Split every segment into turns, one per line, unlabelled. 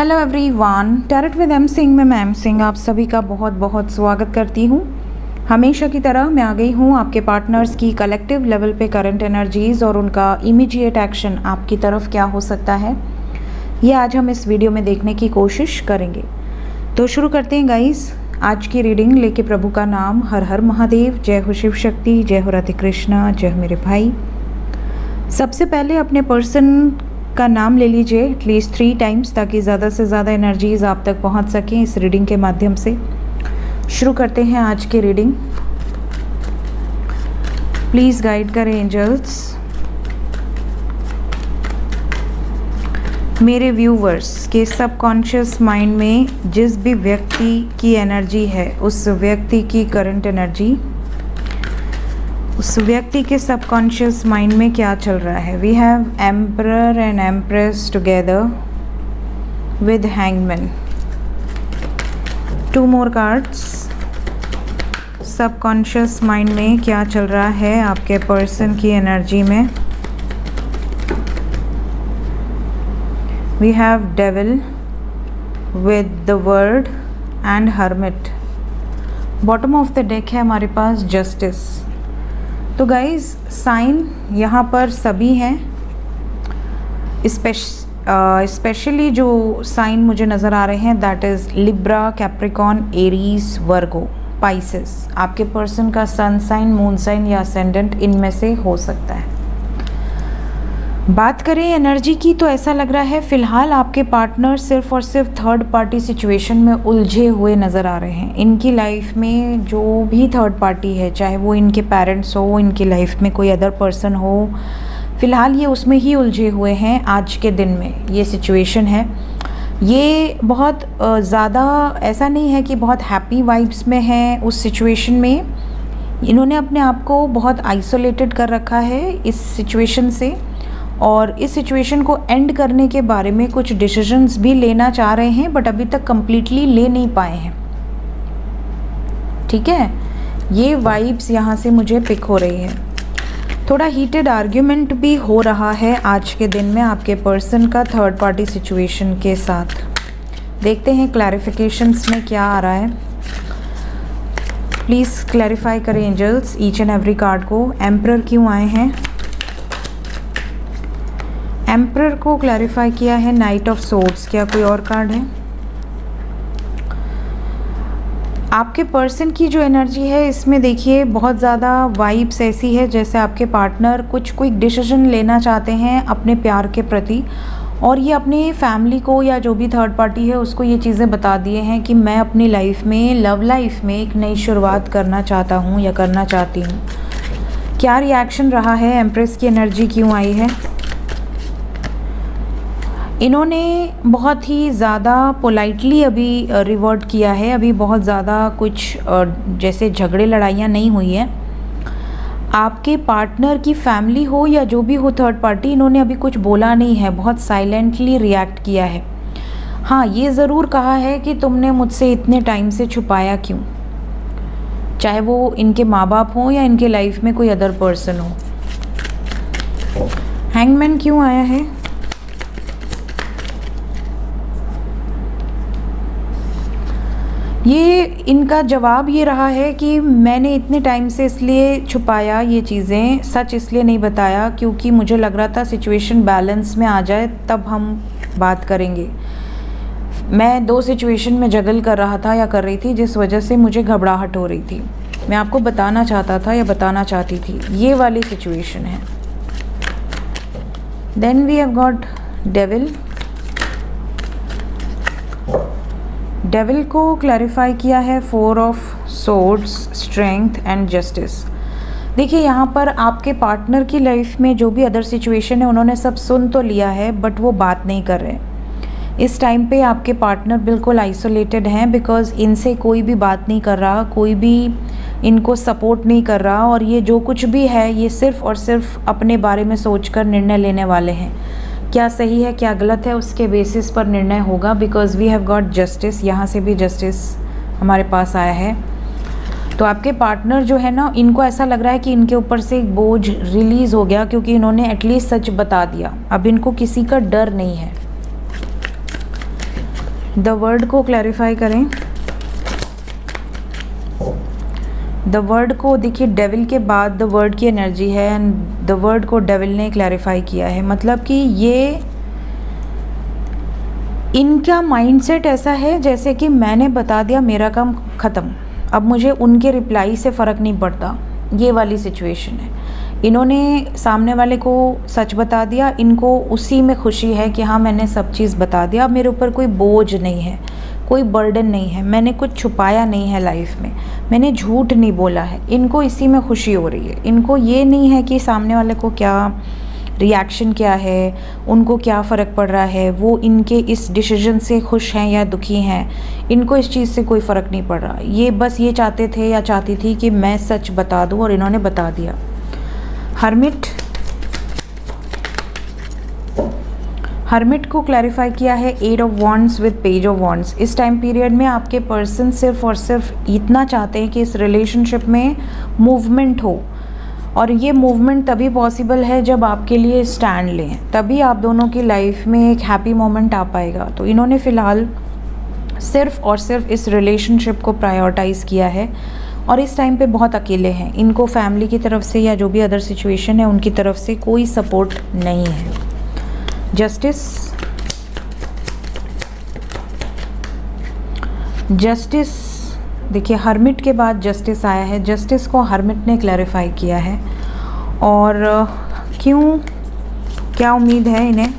Hello everyone, tarot with M Singh में मैं M Singh आप सभी का बहुत बहुत स्वागत करती हूँ। हमेशा की तरह मैं आ गई हूँ आपके पार्टनर्स की कलेक्टिव लेवल पे करंट एनर्जीज़ और उनका इमीडिएट एक्शन आपकी तरफ क्या हो सकता है, ये आज हम इस वीडियो में देखने की कोशिश करेंगे। तो शुरू करते हैं गाइस आज की रीडिंग लेके प्रभु का नाम। हर हर महादेव, जय हो शिव शक्ति, जय हो राधे कृष्णा, जय हो मेरे भाई। सबसे पहले अपने पर्सन का नाम ले लीजिए एटलीस्ट 3 टाइम्स ताकि ज़्यादा से ज़्यादा एनर्जीज़ आप तक पहुंच सकें इस रीडिंग के माध्यम से। शुरू करते हैं आज की रीडिंग। प्लीज़ गाइड करें एंजल्स मेरे व्यूवर्स के सबकॉन्शियस माइंड में जिस भी व्यक्ति की एनर्जी है, उस व्यक्ति की करंट एनर्जी, उस व्यक्ति के सबकॉन्शियस माइंड में क्या चल रहा है। We have emperor and empress together with hangman. 2 more cards. Subconscious mind में क्या चल रहा है आपके पर्सन की एनर्जी में। We have devil with the world and hermit. Bottom of the deck है हमारे पास जस्टिस। तो गाइज साइन यहाँ पर सभी हैं, स्पेशली जो साइन मुझे नज़र आ रहे हैं that is Libra, Capricorn, Aries, Virgo, Pisces. आपके पर्सन का सन साइन, मून साइन या असेंडेंट इनमें से हो सकता है। बात करें एनर्जी की तो ऐसा लग रहा है फ़िलहाल आपके पार्टनर सिर्फ और सिर्फ थर्ड पार्टी सिचुएशन में उलझे हुए नज़र आ रहे हैं। इनकी लाइफ में जो भी थर्ड पार्टी है, चाहे वो इनके पेरेंट्स हो, इनकी लाइफ में कोई अदर पर्सन हो, फ़िलहाल ये उसमें ही उलझे हुए हैं। आज के दिन में ये सिचुएशन है। ये बहुत ज़्यादा ऐसा नहीं है कि बहुत हैप्पी वाइब्स में है। उस सिचुएशन में इन्होंने अपने आप को बहुत आइसोलेटेड कर रखा है इस सिचुएशन से, और इस सिचुएशन को एंड करने के बारे में कुछ डिसीजंस भी लेना चाह रहे हैं बट अभी तक कम्प्लीटली ले नहीं पाए हैं। ठीक है, ये वाइब्स यहाँ से मुझे पिक हो रही है। थोड़ा हीटेड आर्ग्यूमेंट भी हो रहा है आज के दिन में आपके पर्सन का थर्ड पार्टी सिचुएशन के साथ। देखते हैं क्लैरिफिकेशंस में क्या आ रहा है। प्लीज़ क्लैरिफाई करें angels each and every card को। एम्परर क्यों आए हैं? एम्परर को क्लैरिफाई किया है नाइट ऑफ सोर्ड्स। क्या कोई और कार्ड है? आपके पर्सन की जो एनर्जी है इसमें देखिए बहुत ज़्यादा वाइब्स ऐसी है जैसे आपके पार्टनर कुछ क्विक डिसीजन लेना चाहते हैं अपने प्यार के प्रति, और ये अपनी फैमिली को या जो भी थर्ड पार्टी है उसको ये चीज़ें बता दिए हैं कि मैं अपनी लाइफ में, लव लाइफ में एक नई शुरुआत करना चाहता हूँ या करना चाहती हूँ। क्या रिएक्शन रहा है? एम्प्रेस की एनर्जी क्यों आई है? इन्होंने बहुत ही ज़्यादा पोलाइटली अभी रिवर्ट किया है। अभी बहुत ज़्यादा कुछ जैसे झगड़े लड़ाइयाँ नहीं हुई हैं। आपके पार्टनर की फैमिली हो या जो भी हो थर्ड पार्टी, इन्होंने अभी कुछ बोला नहीं है, बहुत साइलेंटली रिएक्ट किया है। हाँ, ये ज़रूर कहा है कि तुमने मुझसे इतने टाइम से छुपाया क्यों, चाहे वो इनके माँ बाप हों या इनके लाइफ में कोई अदर पर्सन हो। हैंगमैन क्यों आया है? ये इनका जवाब ये रहा है कि मैंने इतने टाइम से इसलिए छुपाया ये चीज़ें, सच इसलिए नहीं बताया क्योंकि मुझे लग रहा था सिचुएशन बैलेंस में आ जाए तब हम बात करेंगे। मैं 2 सिचुएशन में जगल कर रहा था या कर रही थी जिस वजह से मुझे घबराहट हो रही थी। मैं आपको बताना चाहता था या बताना चाहती थी, ये वाली सिचुएशन है। Then we have got devil. Devil को क्लैरिफाई किया है 4 of swords, strength and justice. देखिए यहाँ पर आपके पार्टनर की लाइफ में जो भी अदर सिचुएशन है उन्होंने सब सुन तो लिया है बट वो बात नहीं कर रहे। इस टाइम पे आपके पार्टनर बिल्कुल आइसोलेटेड हैं बिकॉज़ इनसे कोई भी बात नहीं कर रहा, कोई भी इनको सपोर्ट नहीं कर रहा, और ये जो कुछ भी है ये सिर्फ़ और सिर्फ अपने बारे में सोचकर निर्णय लेने वाले हैं। क्या सही है क्या गलत है उसके बेसिस पर निर्णय होगा because we have got justice. यहाँ से भी जस्टिस हमारे पास आया है। तो आपके पार्टनर जो है ना, इनको ऐसा लग रहा है कि इनके ऊपर से एक बोझ रिलीज़ हो गया क्योंकि इन्होंने एटलीस्ट सच बता दिया। अब इनको किसी का डर नहीं है। द वर्ड को क्लैरिफाई करें। द वर्ड को देखिए, डेविल के बाद द वर्ड की एनर्जी है एंड द वर्ड को डेविल ने क्लैरिफाई किया है। मतलब कि ये इनका माइंडसेट ऐसा है जैसे कि मैंने बता दिया, मेरा काम ख़त्म, अब मुझे उनके रिप्लाई से फ़र्क नहीं पड़ता, ये वाली सिचुएशन है। इन्होंने सामने वाले को सच बता दिया, इनको उसी में खुशी है कि हाँ मैंने सब चीज़ बता दिया, अब मेरे ऊपर कोई बोझ नहीं है, कोई बर्डन नहीं है, मैंने कुछ छुपाया नहीं है लाइफ में, मैंने झूठ नहीं बोला है। इनको इसी में खुशी हो रही है। इनको ये नहीं है कि सामने वाले को क्या रिएक्शन क्या है, उनको क्या फ़र्क पड़ रहा है, वो इनके इस डिसीजन से खुश हैं या दुखी हैं, इनको इस चीज़ से कोई फ़र्क नहीं पड़ रहा। ये बस ये चाहते थे या चाहती थी कि मैं सच बता दूं और इन्होंने बता दिया। हर्मिट को क्लैरिफाई किया है 8 of wands with page of wands. इस टाइम पीरियड में आपके पर्सन सिर्फ और सिर्फ इतना चाहते हैं कि इस रिलेशनशिप में मूवमेंट हो, और ये मूवमेंट तभी पॉसिबल है जब आपके लिए स्टैंड लें, तभी आप दोनों की लाइफ में एक हैप्पी मोमेंट आ पाएगा। तो इन्होंने फ़िलहाल सिर्फ और सिर्फ इस रिलेशनशिप को प्रायोरिटाइज़ किया है और इस टाइम पे बहुत अकेले हैं। इनको फैमिली की तरफ से या जो भी अदर सिचुएशन है उनकी तरफ से कोई सपोर्ट नहीं है। जस्टिस देखिए, हर्मिट के बाद जस्टिस आया है। जस्टिस को हर्मिट ने क्लैरिफाई किया है और क्यों, क्या उम्मीद है इन्हें।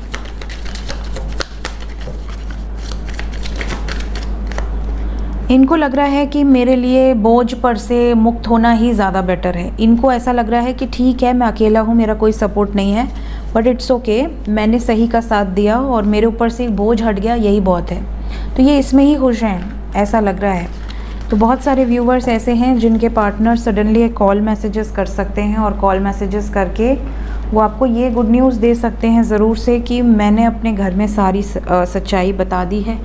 इनको लग रहा है कि मेरे लिए बोझ पर से मुक्त होना ही ज़्यादा बेटर है। इनको ऐसा लग रहा है कि ठीक है मैं अकेला हूँ, मेरा कोई सपोर्ट नहीं है, बट इट्स ओके, मैंने सही का साथ दिया और मेरे ऊपर से एक बोझ हट गया, यही बहुत है। तो ये इसमें ही खुश हैं, ऐसा लग रहा है। तो बहुत सारे व्यूवर्स ऐसे हैं जिनके पार्टनर सडनली कॉल मैसेजेस कर सकते हैं और कॉल मैसेजेस करके वो आपको ये गुड न्यूज़ दे सकते हैं ज़रूर से कि मैंने अपने घर में सारी सच्चाई बता दी है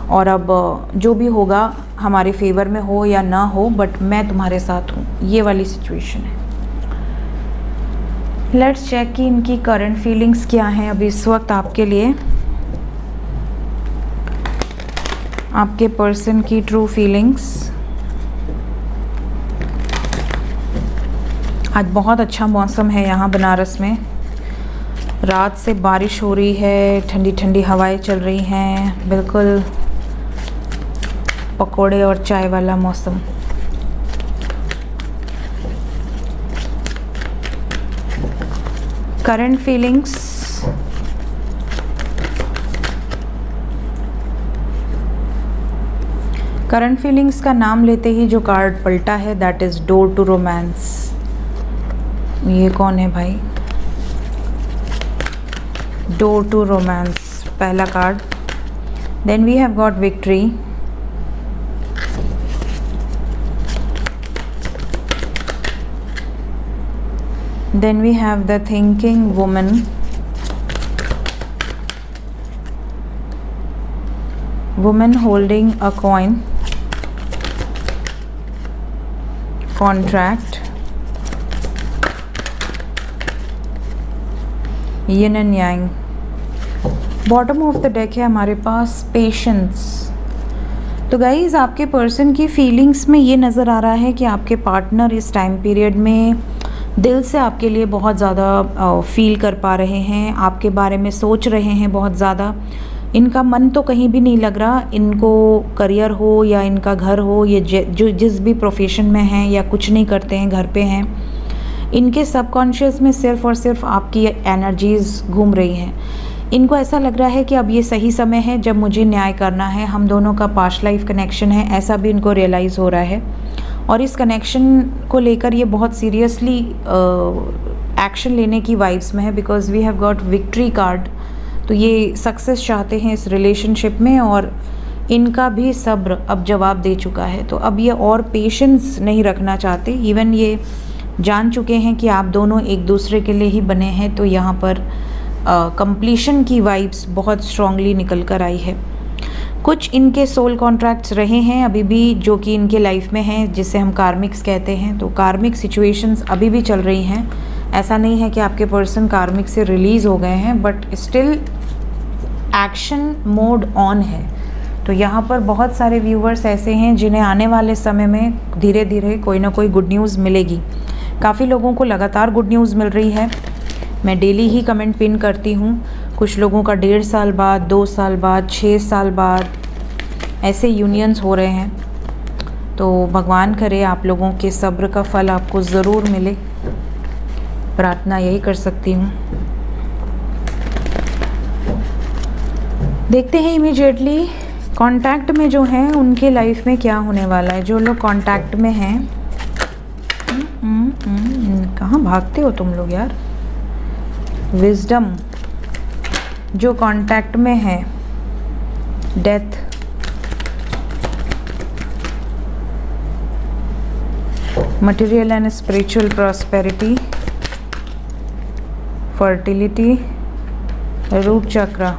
और अब जो भी होगा हमारे फेवर में हो या ना हो, बट मैं तुम्हारे साथ हूँ, ये वाली सिचुएशन है। लेट्स चेक कि इनकी करंट फीलिंग्स क्या हैं अभी इस वक्त आपके लिए। आपके पर्सन की ट्रू फीलिंग्स। आज बहुत अच्छा मौसम है यहाँ बनारस में, रात से बारिश हो रही है, ठंडी ठंडी हवाएं चल रही हैं, बिल्कुल पकोड़े और चाय वाला मौसम। Current feelings. करंट फीलिंग्स का नाम लेते ही जो कार्ड पलटा है that is door to romance. ये कौन है भाई? डोर टू रोमांस पहला card. Then we have got victory, then we have the thinking woman, woman holding a coin, contract, yin and yang। Bottom of the deck है हमारे पास patience. तो guys आपके person की फीलिंग्स में ये नज़र आ रहा है कि आपके पार्टनर इस टाइम पीरियड में दिल से आपके लिए बहुत ज़्यादा फील कर पा रहे हैं, आपके बारे में सोच रहे हैं बहुत ज़्यादा। इनका मन तो कहीं भी नहीं लग रहा, इनको करियर हो या इनका घर हो, ये जो जिस भी प्रोफेशन में हैं या कुछ नहीं करते हैं, घर पे हैं, इनके सबकॉन्शियस में सिर्फ़ और सिर्फ आपकी एनर्जीज़ घूम रही हैं। इनको ऐसा लग रहा है कि अब ये सही समय है जब मुझे न्याय करना है, हम दोनों का पास्ट लाइफ कनेक्शन है, ऐसा भी इनको रियलाइज़ हो रहा है और इस कनेक्शन को लेकर ये बहुत सीरियसली एक्शन लेने की वाइब्स में है because we have got victory card. तो ये सक्सेस चाहते हैं इस रिलेशनशिप में और इनका भी सब्र अब जवाब दे चुका है। तो अब ये और पेशेंस नहीं रखना चाहते, इवन ये जान चुके हैं कि आप दोनों एक दूसरे के लिए ही बने हैं। तो यहाँ पर कंप्लीशन की वाइब्स बहुत स्ट्रांगली निकल कर आई है। कुछ इनके सोल कॉन्ट्रैक्ट्स रहे हैं अभी भी जो कि इनके लाइफ में हैं, जिसे हम कार्मिक्स कहते हैं। तो कार्मिक सिचुएशंस अभी भी चल रही हैं, ऐसा नहीं है कि आपके पर्सन कार्मिक से रिलीज़ हो गए हैं, but still action mode on है। तो यहाँ पर बहुत सारे व्यूवर्स ऐसे हैं जिन्हें आने वाले समय में धीरे धीरे कोई ना कोई गुड न्यूज़ मिलेगी। काफ़ी लोगों को लगातार गुड न्यूज़ मिल रही है। मैं डेली ही कमेंट पिन करती हूँ। कुछ लोगों का 1.5 साल बाद, 2 साल बाद, 6 साल बाद ऐसे यूनियंस हो रहे हैं। तो भगवान करे आप लोगों के सब्र का फल आपको ज़रूर मिले, प्रार्थना यही कर सकती हूँ। देखते हैं इमीडिएटली कांटेक्ट में जो हैं उनके लाइफ में क्या होने वाला है। जो लोग कांटेक्ट में हैं, कहाँ भागते हो तुम लोग यार। विजडम जो कांटेक्ट में है, death, material and spiritual prosperity, fertility, root chakra.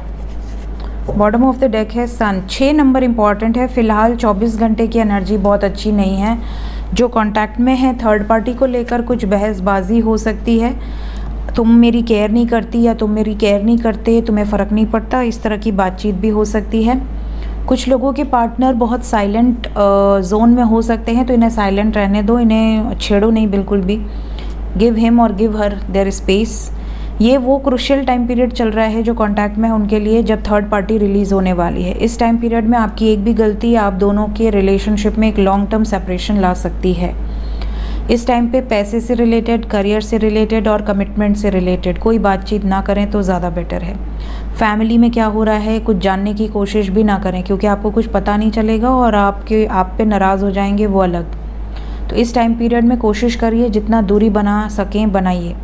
Bottom of the deck है सन। 6 नंबर इम्पॉर्टेंट है। फ़िलहाल 24 घंटे की एनर्जी बहुत अच्छी नहीं है। जो कांटेक्ट में है थर्ड पार्टी को लेकर कुछ बहसबाजी हो सकती है। तुम मेरी केयर नहीं करती या तुम मेरी केयर नहीं करते, तुम्हें फ़र्क नहीं पड़ता, इस तरह की बातचीत भी हो सकती है। कुछ लोगों के पार्टनर बहुत साइलेंट जोन में हो सकते हैं, तो इन्हें साइलेंट रहने दो, इन्हें छेड़ो नहीं बिल्कुल भी। गिव हिम और गिव हर देयर स्पेस। ये वो क्रुशियल टाइम पीरियड चल रहा है जो कांटेक्ट में है उनके लिए, जब थर्ड पार्टी रिलीज़ होने वाली है। इस टाइम पीरियड में आपकी एक भी गलती आप दोनों के रिलेशनशिप में एक लॉन्ग टर्म सेपरेशन ला सकती है। इस टाइम पे पैसे से रिलेटेड, करियर से रिलेटेड और कमिटमेंट से रिलेटेड कोई बातचीत ना करें तो ज़्यादा बेटर है। फैमिली में क्या हो रहा है कुछ जानने की कोशिश भी ना करें, क्योंकि आपको कुछ पता नहीं चलेगा और आप पे नाराज़ हो जाएंगे वो अलग। तो इस टाइम पीरियड में कोशिश करिए जितना दूरी बना सकें बनाइए।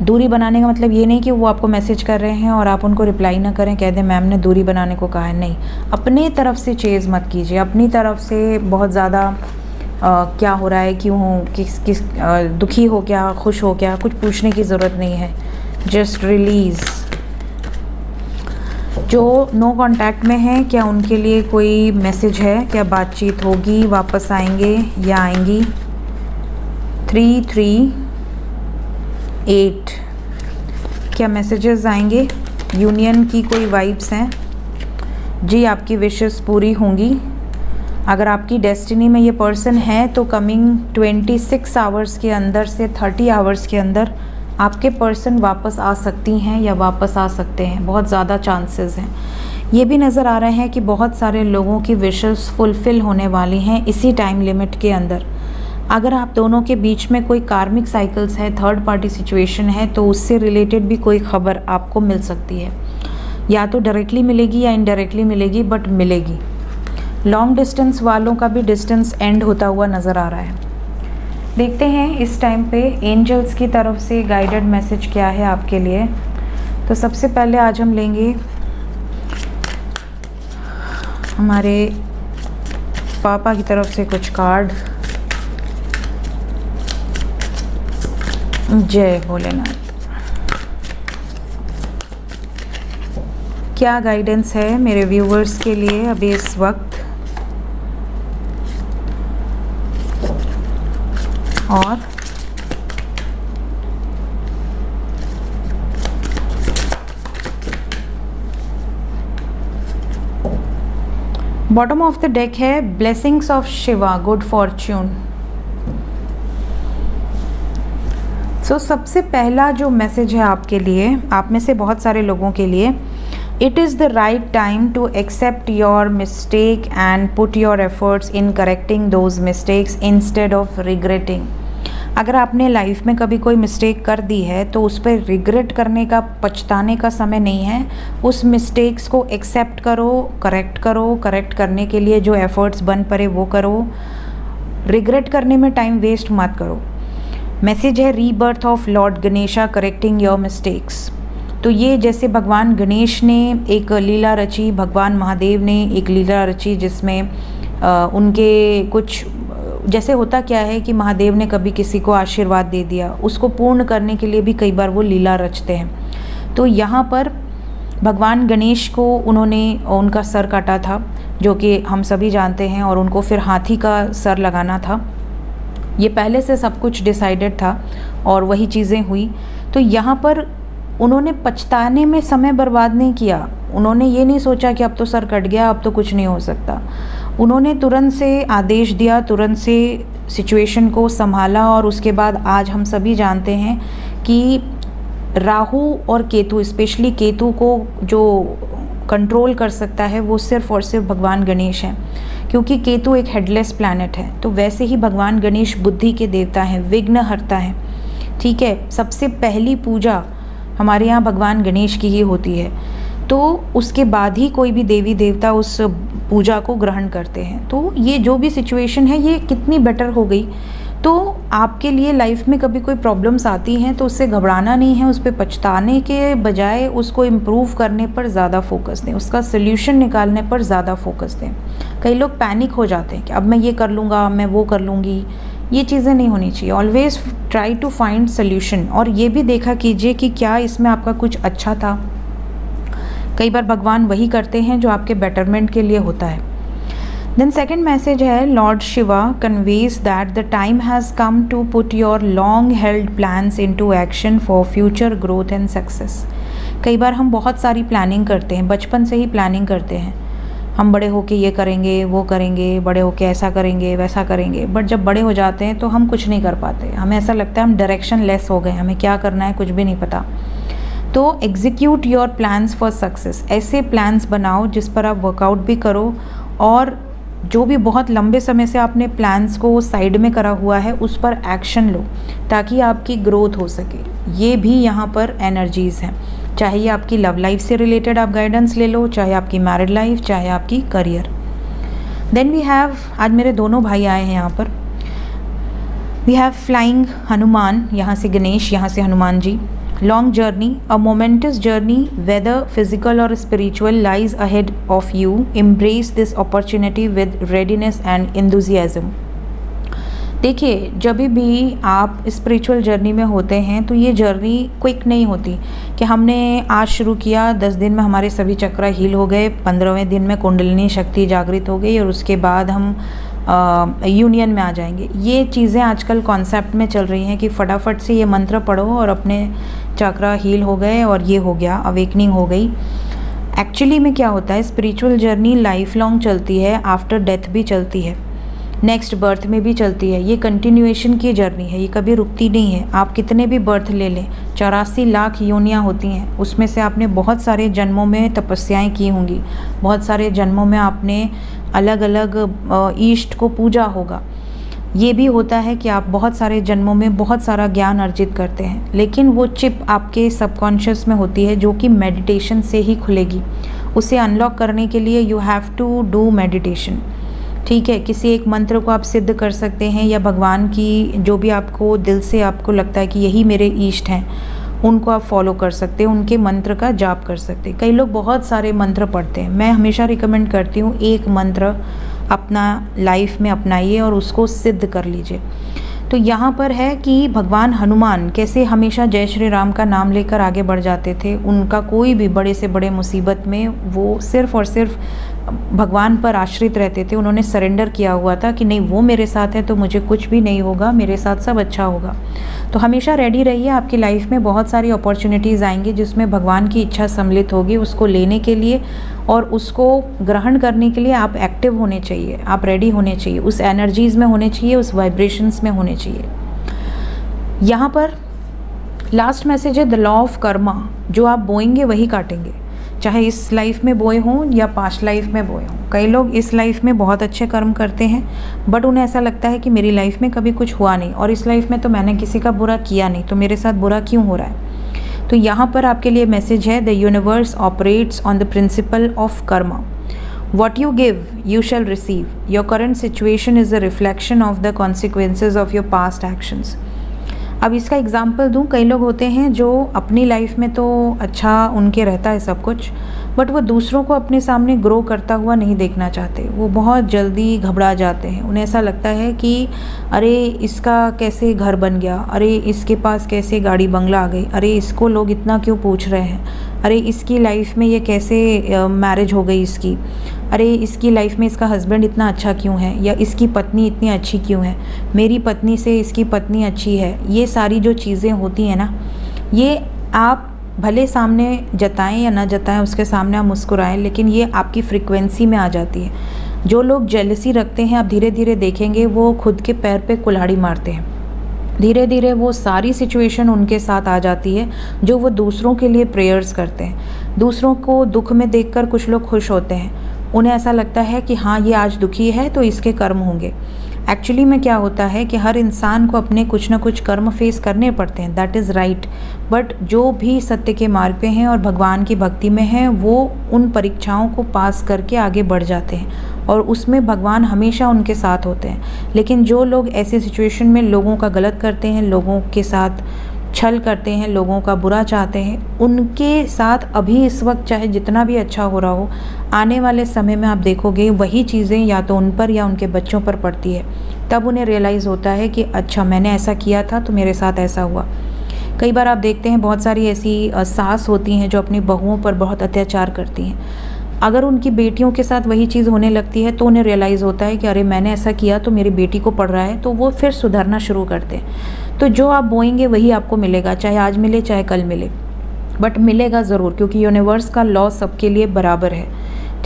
दूरी बनाने का मतलब ये नहीं कि वो आपको मैसेज कर रहे हैं और आप उनको रिप्लाई ना करें, कह दें मैम ने दूरी बनाने को कहा है। नहीं, अपनी तरफ से चेज़ मत कीजिए, अपनी तरफ से बहुत ज़्यादा क्या हो रहा है, क्यों हो, किस दुखी हो क्या, खुश हो क्या, कुछ पूछने की ज़रूरत नहीं है। Just release. जो नो कांटेक्ट में है, क्या उनके लिए कोई मैसेज है, क्या बातचीत होगी, वापस आएंगे या आएंगी। 3, 3, 8 क्या मैसेजेस आएंगे। यूनियन की कोई वाइब्स हैं जी, आपकी विशेस पूरी होंगी। अगर आपकी डेस्टिनी में ये पर्सन है तो कमिंग 26 आवर्स के अंदर से 30 आवर्स के अंदर आपके पर्सन वापस आ सकती हैं या वापस आ सकते हैं। बहुत ज़्यादा चांसेस हैं। ये भी नज़र आ रहे हैं कि बहुत सारे लोगों की विशेस फुलफ़िल होने वाली हैं इसी टाइम लिमिट के अंदर। अगर आप दोनों के बीच में कोई कार्मिक साइकिल्स है, थर्ड पार्टी सिचुएशन है, तो उससे रिलेटेड भी कोई खबर आपको मिल सकती है। या तो डायरेक्टली मिलेगी या इनडायरेक्टली मिलेगी, बट मिलेगी। लॉन्ग डिस्टेंस वालों का भी डिस्टेंस एंड होता हुआ नज़र आ रहा है। देखते हैं इस टाइम पे एंजल्स की तरफ से गाइडेड मैसेज क्या है आपके लिए। तो सबसे पहले आज हम लेंगे हमारे पापा की तरफ से कुछ कार्ड। जय भोलेनाथ। क्या गाइडेंस है मेरे व्यूवर्स के लिए अभी इस वक्त, और बॉटम ऑफ द डेक है blessings of Shiva, good fortune. So सबसे पहला जो मैसेज है आपके लिए, आप में से बहुत सारे लोगों के लिए, it is the right time to accept your mistake and put your efforts in correcting those mistakes instead of regretting. अगर आपने लाइफ में कभी कोई मिस्टेक कर दी है तो उस पर रिग्रेट करने का, पछताने का समय नहीं है। उस मिस्टेक्स को एक्सेप्ट करो, करेक्ट करने के लिए जो एफर्ट्स बन पड़े वो करो। रिग्रेट करने में टाइम वेस्ट मत करो। मैसेज है rebirth of Lord Ganesha correcting your mistakes. तो ये जैसे भगवान गणेश ने एक लीला रची, भगवान महादेव ने एक लीला रची जिसमें उनके कुछ, जैसे होता क्या है कि महादेव ने कभी किसी को आशीर्वाद दे दिया, उसको पूर्ण करने के लिए भी कई बार वो लीला रचते हैं। तो यहाँ पर भगवान गणेश को उन्होंने उनका सर काटा था, जो कि हम सभी जानते हैं, और उनको फिर हाथी का सर लगाना था। ये पहले से सब कुछ डिसाइडेड था और वही चीज़ें हुई। तो यहाँ पर उन्होंने पछताने में समय बर्बाद नहीं किया। उन्होंने ये नहीं सोचा कि अब तो सर कट गया, अब तो कुछ नहीं हो सकता। उन्होंने तुरंत से आदेश दिया, तुरंत से सिचुएशन को संभाला, और उसके बाद आज हम सभी जानते हैं कि राहु और केतु, स्पेशली केतु को जो कंट्रोल कर सकता है वो सिर्फ और सिर्फ भगवान गणेश हैं, क्योंकि केतु एक हेडलेस प्लैनेट है। तो वैसे ही भगवान गणेश बुद्धि के देवता हैं, विघ्नहर्ता हैं, ठीक है। सबसे पहली पूजा हमारे यहाँ भगवान गणेश की ही होती है, तो उसके बाद ही कोई भी देवी देवता उस पूजा को ग्रहण करते हैं। तो ये जो भी सिचुएशन है ये कितनी बेटर हो गई। तो आपके लिए लाइफ में कभी कोई प्रॉब्लम्स आती हैं तो उससे घबराना नहीं है, उस पर पछताने के बजाय उसको इम्प्रूव करने पर ज़्यादा फोकस दें, उसका सोल्यूशन निकालने पर ज़्यादा फोकस दें। कई लोग पैनिक हो जाते हैं कि अब मैं ये कर लूँगा, मैं वो कर लूँगी, ये चीज़ें नहीं होनी चाहिए। Always try to find solution, और ये भी देखा कीजिए कि क्या इसमें आपका कुछ अच्छा था। कई बार भगवान वही करते हैं जो आपके बेटरमेंट के लिए होता है। देन सेकेंड मैसेज है, lord Shiva conveys that the time has come to put your long held plans into action for future growth and success. कई बार हम बहुत सारी प्लानिंग करते हैं, बचपन से ही प्लानिंग करते हैं, हम बड़े होके ये करेंगे, वो करेंगे, बड़े होके ऐसा करेंगे, वैसा करेंगे, बट जब बड़े हो जाते हैं तो हम कुछ नहीं कर पाते। हमें ऐसा लगता है हम डायरेक्शन लेस हो गए, हमें क्या करना है कुछ भी नहीं पता। तो execute your plans for success, ऐसे प्लान्स बनाओ जिस पर आप वर्कआउट भी करो, और जो भी बहुत लंबे समय से आपने प्लान्स को साइड में करा हुआ है उस पर एक्शन लो, ताकि आपकी ग्रोथ हो सके। ये भी यहाँ पर एनर्जीज़ हैं, चाहे ये आपकी लव लाइफ से रिलेटेड आप गाइडेंस ले लो, चाहे आपकी मैरिड लाइफ, चाहे आपकी करियर। देन वी हैव, आज मेरे दोनों भाई आए हैं यहाँ पर। वी हैव फ्लाइंग हनुमान, यहाँ से गणेश, यहाँ से हनुमान जी। लॉन्ग जर्नी, अ मोमेंटस जर्नी वेदर फिजिकल और spiritual lies ahead of you, embrace this opportunity with readiness and enthusiasm. देखिए, जब भी आप स्पिरिचुअल जर्नी में होते हैं तो ये जर्नी क्विक नहीं होती कि हमने आज शुरू किया, 10 दिन में हमारे सभी चक्र हील हो गए, 15वें दिन में कुंडलिनी शक्ति जागृत हो गई और उसके बाद हम यूनियन में आ जाएंगे। ये चीज़ें आजकल कॉन्सेप्ट में चल रही हैं कि फटाफट से ये मंत्र पढ़ो और अपने चक्र हील हो गए और ये हो गया, अवेकनिंग हो गई। एक्चुअली में क्या होता है, स्पिरिचुअल जर्नी लाइफ लॉन्ग चलती है, आफ्टर डेथ भी चलती है, नेक्स्ट बर्थ में भी चलती है। ये कंटिन्यूएशन की जर्नी है, ये कभी रुकती नहीं है। आप कितने भी बर्थ ले लें, 84 लाख योनियाँ होती हैं, उसमें से आपने बहुत सारे जन्मों में तपस्याएं की होंगी, बहुत सारे जन्मों में आपने अलग अलग ईष्ट को पूजा होगा। ये भी होता है कि आप बहुत सारे जन्मों में बहुत सारा ज्ञान अर्जित करते हैं, लेकिन वो चिप आपके सबकॉन्शियस में होती है जो कि मेडिटेशन से ही खुलेगी। उसे अनलॉक करने के लिए you have to do meditation, ठीक है। किसी एक मंत्र को आप सिद्ध कर सकते हैं, या भगवान की जो भी आपको दिल से आपको लगता है कि यही मेरे ईष्ट हैं, उनको आप फॉलो कर सकते हैं, उनके मंत्र का जाप कर सकते हैं। कई लोग बहुत सारे मंत्र पढ़ते हैं, मैं हमेशा रिकमेंड करती हूँ एक मंत्र अपना लाइफ में अपनाइए और उसको सिद्ध कर लीजिए। तो यहाँ पर है कि भगवान हनुमान कैसे हमेशा जय श्री राम का नाम लेकर आगे बढ़ जाते थे। उनका कोई भी बड़े से बड़े मुसीबत में वो सिर्फ़ और सिर्फ भगवान पर आश्रित रहते थे। उन्होंने सरेंडर किया हुआ था कि नहीं, वो मेरे साथ है तो मुझे कुछ भी नहीं होगा, मेरे साथ सब अच्छा होगा। तो हमेशा रेडी रहिए, आपकी लाइफ में बहुत सारी अपॉर्चुनिटीज़ आएंगी जिसमें भगवान की इच्छा सम्मिलित होगी। उसको लेने के लिए और उसको ग्रहण करने के लिए आप एक्टिव होने चाहिए, आप रेडी होने चाहिए, उस एनर्जीज़ में होने चाहिए, उस वाइब्रेशंस में होने चाहिए। यहाँ पर लास्ट मैसेज है, द लॉ ऑफ कर्मा, जो आप बोएंगे वही काटेंगे, चाहे इस लाइफ में बोए हों या पास्ट लाइफ में बोए हों। कई लोग इस लाइफ में बहुत अच्छे कर्म करते हैं, बट उन्हें ऐसा लगता है कि मेरी लाइफ में कभी कुछ हुआ नहीं, और इस लाइफ में तो मैंने किसी का बुरा किया नहीं, तो मेरे साथ बुरा क्यों हो रहा है। तो यहाँ पर आपके लिए मैसेज है, the universe operates on the principle of Karma. What you give you shall receive, your current situation is the reflection of the consequences of your past actions. अब इसका एग्जाम्पल दूं, कई लोग होते हैं जो अपनी लाइफ में तो अच्छा उनके रहता है सब कुछ, बट वो दूसरों को अपने सामने ग्रो करता हुआ नहीं देखना चाहते। वो बहुत जल्दी घबरा जाते हैं, उन्हें ऐसा लगता है कि अरे इसका कैसे घर बन गया, अरे इसके पास कैसे गाड़ी बंगला आ गई, अरे इसको लोग इतना क्यों पूछ रहे हैं, अरे इसकी लाइफ में ये कैसे मैरिज हो गई इसकी, अरे इसकी लाइफ में इसका हस्बैंड इतना अच्छा क्यों है, या इसकी पत्नी इतनी अच्छी क्यों है, मेरी पत्नी से इसकी पत्नी अच्छी है। ये सारी जो चीज़ें होती हैं ना, ये आप भले सामने जताएं या ना जताएं, उसके सामने आप मुस्कुराएं, लेकिन ये आपकी फ्रीक्वेंसी में आ जाती है। जो लोग जेलसी रखते हैं, आप धीरे धीरे देखेंगे वो खुद के पैर पे कुल्हाड़ी मारते हैं। धीरे धीरे वो सारी सिचुएशन उनके साथ आ जाती है जो वो दूसरों के लिए प्रेयर्स करते हैं। दूसरों को दुख में देखकर कुछ लोग खुश होते हैं, उन्हें ऐसा लगता है कि हाँ ये आज दुखी है तो इसके कर्म होंगे। एक्चुअली में क्या होता है कि हर इंसान को अपने कुछ ना कुछ कर्म फेस करने पड़ते हैं, दैट इज़ राइट। बट जो भी सत्य के मार्ग पे हैं और भगवान की भक्ति में हैं, वो उन परीक्षाओं को पास करके आगे बढ़ जाते हैं और उसमें भगवान हमेशा उनके साथ होते हैं। लेकिन जो लोग ऐसे सिचुएशन में लोगों का गलत करते हैं, लोगों के साथ छल करते हैं, लोगों का बुरा चाहते हैं, उनके साथ अभी इस वक्त चाहे जितना भी अच्छा हो रहा हो, आने वाले समय में आप देखोगे वही चीज़ें या तो उन पर या उनके बच्चों पर पड़ती है। तब उन्हें रियलाइज़ होता है कि अच्छा मैंने ऐसा किया था तो मेरे साथ ऐसा हुआ। कई बार आप देखते हैं बहुत सारी ऐसी सास होती हैं जो अपनी बहुओं पर बहुत अत्याचार करती हैं। अगर उनकी बेटियों के साथ वही चीज़ होने लगती है तो उन्हें रियलाइज़ होता है कि अरे मैंने ऐसा किया तो मेरी बेटी को पड़ रहा है, तो वो फिर सुधरना शुरू करते हैं। तो जो आप बोएंगे वही आपको मिलेगा, चाहे आज मिले चाहे कल मिले, बट मिलेगा ज़रूर, क्योंकि यूनिवर्स का लॉ सबके लिए बराबर है।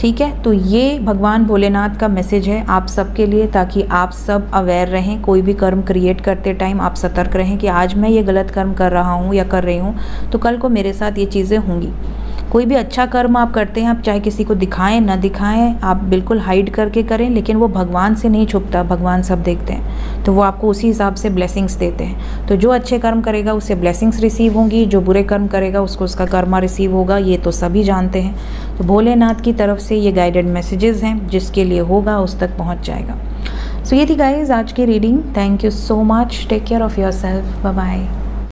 ठीक है, तो ये भगवान भोलेनाथ का मैसेज है आप सबके लिए, ताकि आप सब अवेयर रहें। कोई भी कर्म क्रिएट करते टाइम आप सतर्क रहें कि आज मैं ये गलत कर्म कर रहा हूँ या कर रही हूँ तो कल को मेरे साथ ये चीज़ें होंगी। कोई भी अच्छा कर्म आप करते हैं, आप चाहे किसी को दिखाएं ना दिखाएं, आप बिल्कुल हाइड करके करें, लेकिन वो भगवान से नहीं छुपता, भगवान सब देखते हैं, तो वो आपको उसी हिसाब से ब्लेसिंग्स देते हैं। तो जो अच्छे कर्म करेगा उसे ब्लेसिंग्स रिसीव होंगी, जो बुरे कर्म करेगा उसको उसका कर्मा रिसीव होगा, ये तो सभी जानते हैं। तो भोलेनाथ की तरफ से ये गाइडेड मैसेजेस हैं, जिसके लिए होगा उस तक पहुँच जाएगा। सो ये थी गाइज आज की reading. Thank you so much, take care of your self, bye bye.